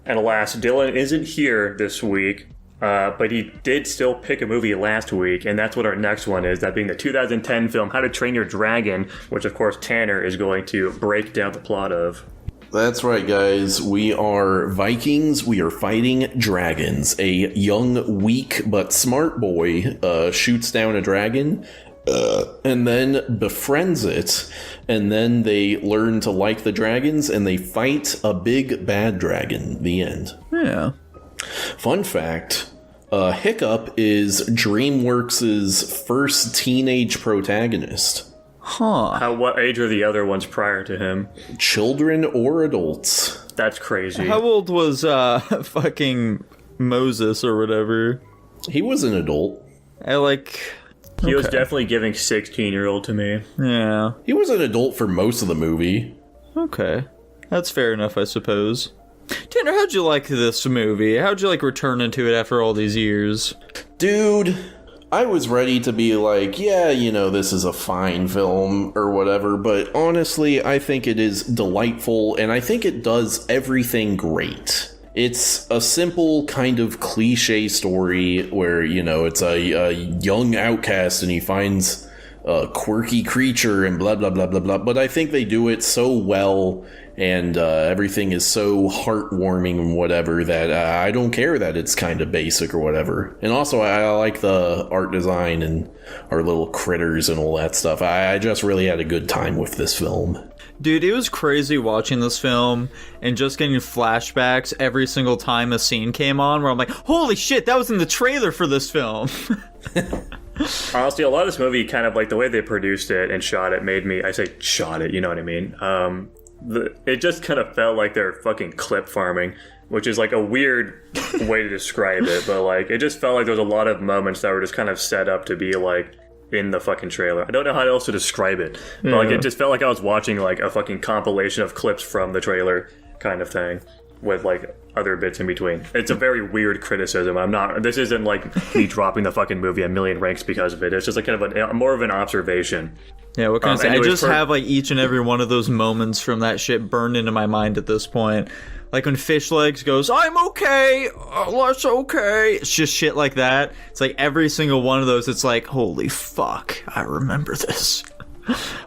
And alas, Dylan isn't here this week, but he did still pick a movie last week, and that's what our next one is, that being the 2010 film How to Train Your Dragon, which of course Tanner is going to break down the plot of. That's right, guys. We are Vikings. We are fighting dragons. A young, weak, but smart boy shoots down a dragon and then befriends it. And then they learn to like the dragons and they fight a big bad dragon. The end. Yeah. Fun fact, Hiccup is DreamWorks' first teenage protagonist. Huh. What age are the other ones prior to him? Children or adults. That's crazy. How old was fucking Moses or whatever? He was an adult. He was definitely giving 16-year-old to me. Yeah. He was an adult for most of the movie. Okay. That's fair enough, I suppose. Tanner, how'd you like this movie? How'd you like returning to it after all these years? Dude, I was ready to be like, yeah, you know, this is a fine film or whatever, but honestly, I think it is delightful, and I think it does everything great. It's a simple kind of cliche story where, you know, it's a young outcast and he finds a quirky creature and blah, blah, blah, blah, blah, but I think they do it so well, and everything is so heartwarming and whatever that I don't care that it's kind of basic or whatever. And also, I like the art design and our little critters and all that stuff. I just really had a good time with this film. Dude, it was crazy watching this film and just getting flashbacks every single time a scene came on where I'm like, holy shit, that was in the trailer for this film. Honestly, a lot of this movie, kind of like the way they produced it and shot it, made me, I say shot it, you know what I mean? It just kind of felt like they're fucking clip farming, which is like a weird way to describe it, but like it just felt like there was a lot of moments that were just kind of set up to be like in the fucking trailer. I don't know how else to describe it, but like it just felt like I was watching like a fucking compilation of clips from the trailer kind of thing with like other bits in between. It's a very weird criticism. This isn't like me dropping the fucking movie a million ranks because of it. It's just like kind of more of an observation. Yeah, what can I say? I just have like each and every one of those moments from that shit burned into my mind at this point. Like when Fish Legs goes, I'm okay, that's okay. It's just shit like that. It's like every single one of those, it's like, holy fuck, I remember this.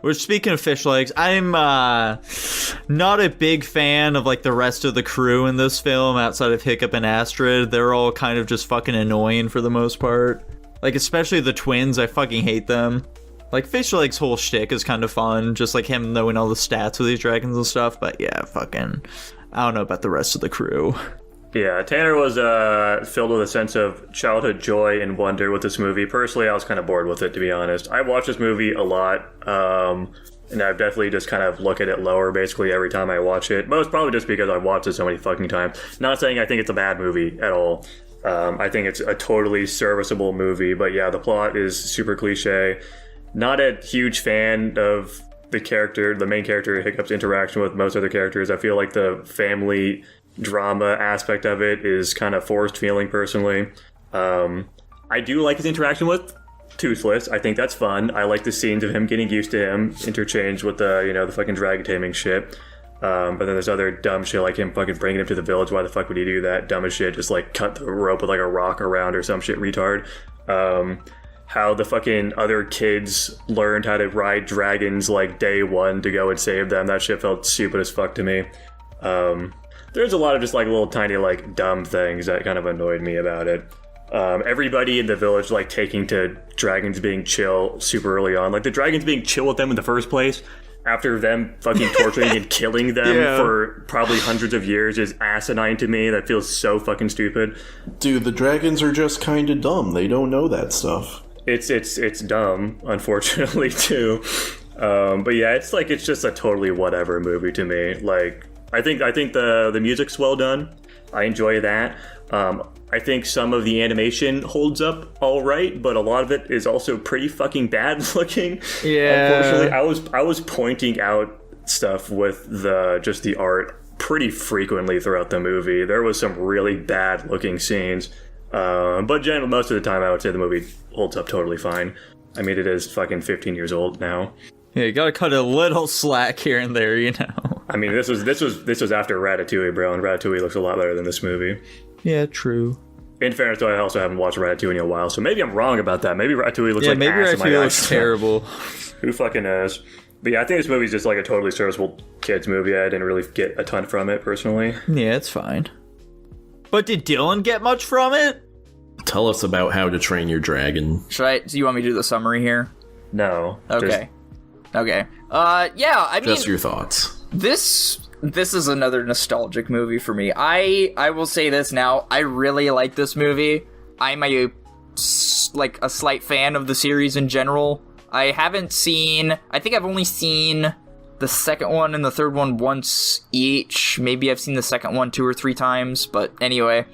Which, speaking of Fish Legs, I'm not a big fan of like the rest of the crew in this film outside of Hiccup and Astrid. They're all kind of just fucking annoying for the most part. Like, especially the twins, I fucking hate them. Like, Fish Legs' whole shtick is kind of fun, just like him knowing all the stats of these dragons and stuff, but yeah, fucking, I don't know about the rest of the crew. Yeah, Tanner was filled with a sense of childhood joy and wonder with this movie. Personally, I was kind of bored with it, to be honest. I watched this movie a lot, and I've definitely just kind of look at it lower basically every time I watch it. But it's probably just because I've watched it so many fucking times. Not saying I think it's a bad movie at all. I think it's a totally serviceable movie, but yeah, the plot is super cliche. Not a huge fan of the main character, Hiccup's interaction with most other characters. I feel like the family drama aspect of it is kind of forced feeling personally. I do like his interaction with Toothless. I think that's fun. I like the scenes of him getting used to him, interchanged with the fucking dragon taming shit. But then there's other dumb shit like him fucking bringing him to the village. Why the fuck would he do that? Dumb as shit. Just like cut the rope with like a rock around or some shit retard. How the fucking other kids learned how to ride dragons like day one to go and save them. That shit felt stupid as fuck to me. There's a lot of just like little tiny like dumb things that kind of annoyed me about it. Everybody in the village like taking to dragons being chill super early on. Like the dragons being chill with them in the first place after them fucking torturing and killing them for probably hundreds of years is asinine to me. That feels so fucking stupid. Dude, the dragons are just kind of dumb. They don't know that stuff. It's dumb, unfortunately, too. But yeah, it's just a totally whatever movie to me. Like, I think the music's well done. I enjoy that. I think some of the animation holds up all right, but a lot of it is also pretty fucking bad looking. Yeah. Unfortunately, I was pointing out stuff with the art pretty frequently throughout the movie. There was some really bad looking scenes. But generally, most of the time, I would say the movie holds up totally fine. I mean, it is fucking 15 years old now. Yeah, you gotta cut a little slack here and there, you know. I mean, this was after Ratatouille, bro, and Ratatouille looks a lot better than this movie. Yeah, true. In fairness, though, I also haven't watched Ratatouille in a while, so maybe I'm wrong about that. Maybe Ratatouille looks like maybe ass in my Ratatouille eyes. looks terrible. Who fucking knows? But yeah, I think this movie's just like a totally serviceable kids movie. I didn't really get a ton from it, personally. Yeah, it's fine. But did Dylan get much from it? Tell us about How to Train Your Dragon. Do you want me to do the summary here? No. Okay. Okay. Yeah, I mean... Just your thoughts. This is another nostalgic movie for me. I will say this now. I really like this movie. I'm a slight fan of the series in general. I think I've only seen the second one and the third one once each. Maybe I've seen the second one 2 or 3 times, but anyway.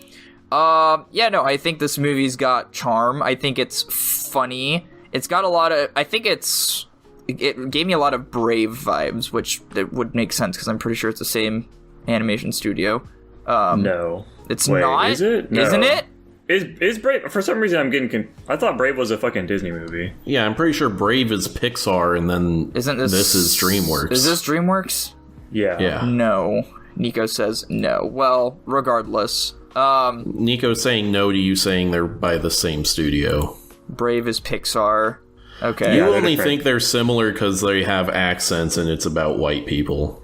Yeah, no, I think this movie's got charm. I think it's funny. It's got a lot of... It gave me a lot of Brave vibes, which it would make sense because I'm pretty sure it's the same animation studio. No. It's not? Is it? No. Isn't it? Is Brave... For some reason, I'm getting... I thought Brave was a fucking Disney movie. Yeah, I'm pretty sure Brave is Pixar, and then this is DreamWorks. Is this DreamWorks? Yeah. No. Nico says no. Well, regardless. Nico's saying no to you saying they're by the same studio. Brave is Pixar. Okay. You only think they're similar because they have accents and it's about white people.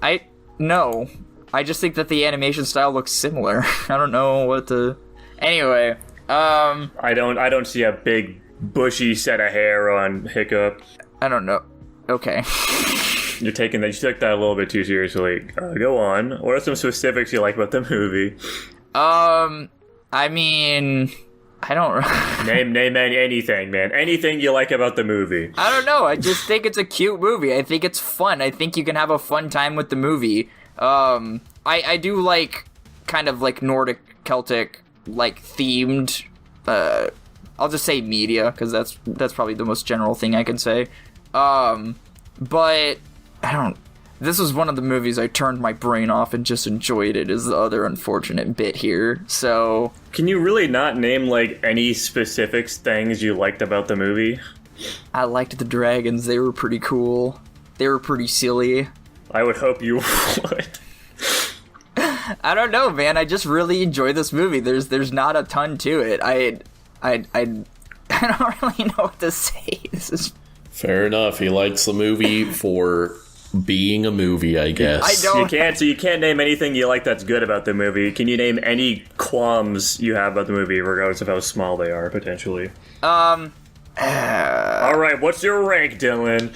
No. I just think that the animation style looks similar. I don't know what to... Anyway, I don't see a big bushy set of hair on Hiccup. I don't know. Okay. You took that a little bit too seriously. Go on. What are some specifics you like about the movie? I mean... I don't... name anything, man. Anything you like about the movie. I don't know. I just think it's a cute movie. I think it's fun. I think you can have a fun time with the movie. I do like kind of like Nordic, Celtic, like themed, I'll just say media, because that's probably the most general thing I can say. But this was one of the movies I turned my brain off and just enjoyed it, is the other unfortunate bit here. So... Can you really not name, like, any specific things you liked about the movie? I liked the dragons. They were pretty cool. They were pretty silly. I would hope you would. I don't know, man. I just really enjoy this movie. There's not a ton to it. I don't really know what to say. This is... Fair enough. He likes the movie for... being a movie, I guess. I don't... You can't name anything you like that's good about the movie. Can you name any qualms you have about the movie, regardless of how small they are, potentially? Alright, what's your rank, Dylan?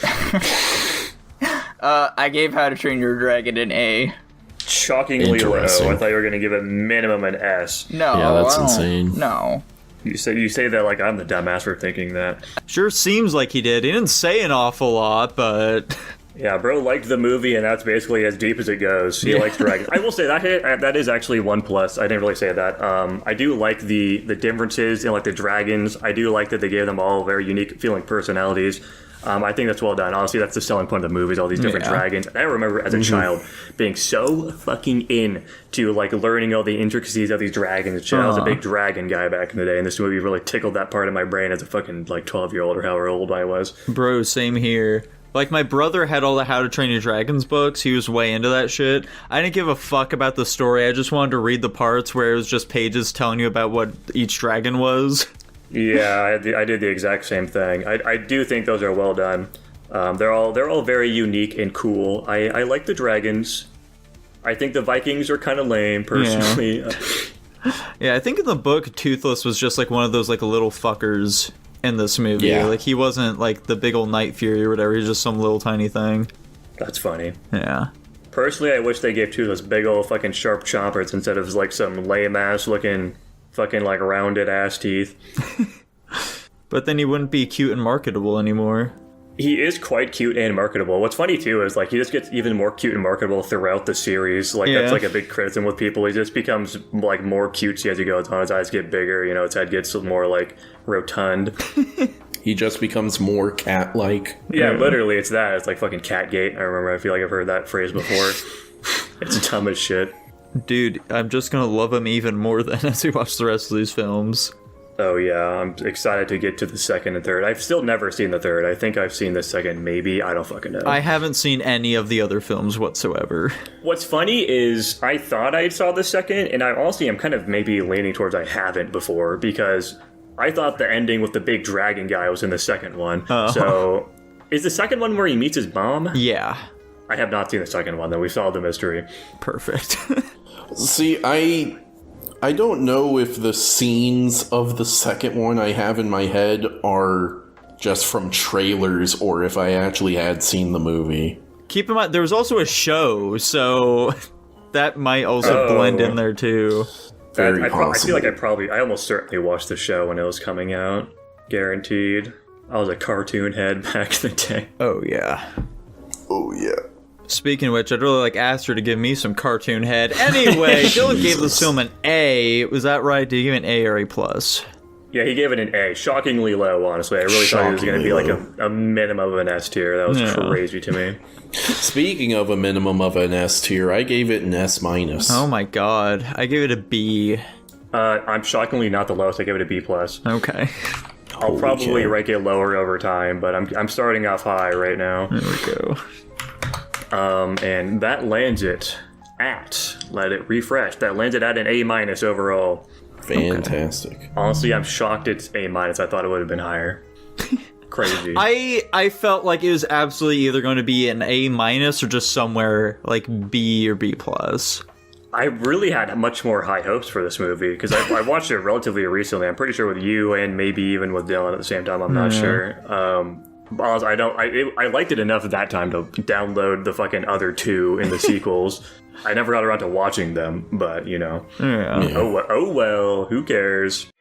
I gave How to Train Your Dragon an A. Shockingly low. I thought you were going to give it minimum an S. No. Yeah, that's insane. No. You say that like I'm the dumbass for thinking that. Sure seems like he did. He didn't say an awful lot, but... Yeah, bro liked the movie, and that's basically as deep as it goes. He likes dragons. I will say that is actually one plus. I didn't really say that. I do like the differences in like the dragons. I do like that they gave them all very unique feeling personalities. I think that's well done. Honestly, that's the selling point of the movies, all these different dragons. And I remember as a child being so fucking into like learning all the intricacies of these dragons. I was a big dragon guy back in the day, and this movie really tickled that part of my brain as a fucking like 12-year-old or however old I was. Bro, same here. Like, my brother had all the How to Train Your Dragons books. He was way into that shit. I didn't give a fuck about the story. I just wanted to read the parts where it was just pages telling you about what each dragon was. Yeah, I did the exact same thing. I do think those are well done. They're all very unique and cool. I like the dragons. I think the Vikings are kind of lame, personally. Yeah, I think in the book, Toothless was just like one of those like little fuckers in this movie. Yeah. Like, he wasn't like the big old Night Fury or whatever. He's just some little tiny thing. That's funny. Yeah. Personally, I wish they gave Toothless big old fucking sharp chompers instead of like some lame ass looking fucking like rounded ass teeth. But then he wouldn't be cute and marketable anymore. He is quite cute and marketable. What's funny too is like he just gets even more cute and marketable throughout the series. Like that's like a big criticism with people. He just becomes like more cutesy as he goes on. His eyes get bigger. You know, his head gets more like rotund. He just becomes more cat-like. Yeah, literally, it's that. It's like fucking Catgate. I feel like I've heard that phrase before. It's dumb as shit. Dude, I'm just gonna love him even more then as we watch the rest of these films. Oh yeah, I'm excited to get to the second and third. I've still never seen the third. I think I've seen the second, maybe. I don't fucking know. I haven't seen any of the other films whatsoever. What's funny is I thought I saw the second, and I honestly am kind of maybe leaning towards I haven't before, because I thought the ending with the big dragon guy was in the second one. So, is the second one where he meets his mom? Yeah. I have not seen the second one, though. We solved the mystery. Perfect. See, I don't know if the scenes of the second one I have in my head are just from trailers or if I actually had seen the movie. Keep in mind, there was also a show, so that might also blend in there too. Very possible. I feel like I almost certainly watched the show when it was coming out. Guaranteed. I was a cartoon head back in the day. Oh, yeah. Oh, yeah. Speaking of which, I'd really like Aster to give me some cartoon head. Anyway, Dylan gave this film an A. Was that right? Did he give it an A or A+? Yeah, he gave it an A. Shockingly low, honestly. I really thought it was going to be like a minimum of an S tier. That was crazy to me. Speaking of a minimum of an S tier, I gave it an S-. Oh my god. I gave it a B. I'm shockingly not the lowest. I gave it a B+. Okay. I'll probably rank it lower over time, but I'm starting off high right now. There we go. And that lands it at, let it refresh, that lands it at an A- overall. Fantastic. Okay. Honestly, I'm shocked it's A-. I thought it would have been higher. Crazy. I felt like it was absolutely either going to be an A- or just somewhere like B or B+. I really had much more high hopes for this movie, because I watched it relatively recently. I'm pretty sure with you and maybe even with Dylan at the same time. I'm not sure. I liked it enough at that time to download the fucking other two in the sequels. I never got around to watching them, but, you know. Yeah. Oh well, who cares?